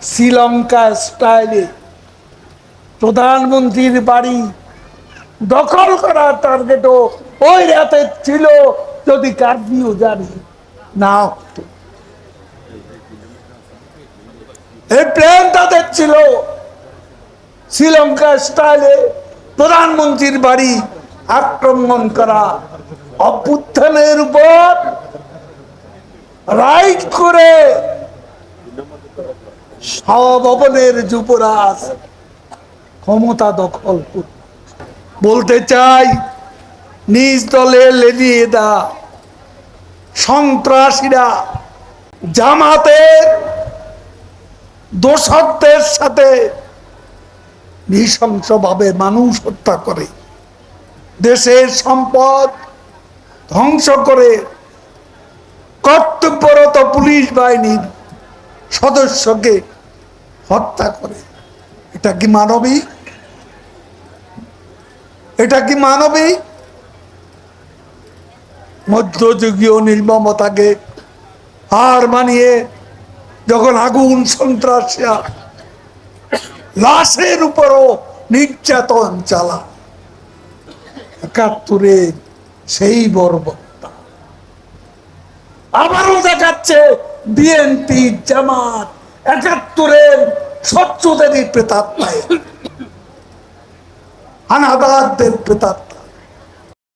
শ্রীলঙ্কা স্টাইলে প্রধানমন্ত্রীর বাড়ি দখল করার টার্গেটও ওই রাতে ছিল, যদি কারফিউ জারি না হতো। এই প্ল্যান তাদের ছিল শ্রীলঙ্কা স্টাইলে প্রধানমন্ত্রীর বাড়ি আক্রমণ করা, অভ্যুত্থানের উপর রাইড করে সভবনের যুবরাজ ক্ষমতা দখল করত। বলতে চাই, নিজ দলে লেলিয়ে দা সন্ত্রাসীরা জামাতের দোসরদের সাথে নৃশংসভাবে মানুষ হত্যা করে, দেশের সম্পদ ধ্বংস করে, কর্তব্যরত পুলিশ বাহিনীর সদস্যকে হত্যা করে। এটা কি মানবিক? এটা কি মানবিক? মধ্যযুগীয় নির্মমতাকে হার মানিয়ে যখন আগুন সন্ত্রাসীরা লাশের উপরও নির্যাতন চালা, ৭১ সেই বর্বরতা আবারও দেখাচ্ছে বিএনপি জামাত ৭১ শত্রুদেরই প্রেতাত্মায়, হানাদারদের প্রেতাত্মা।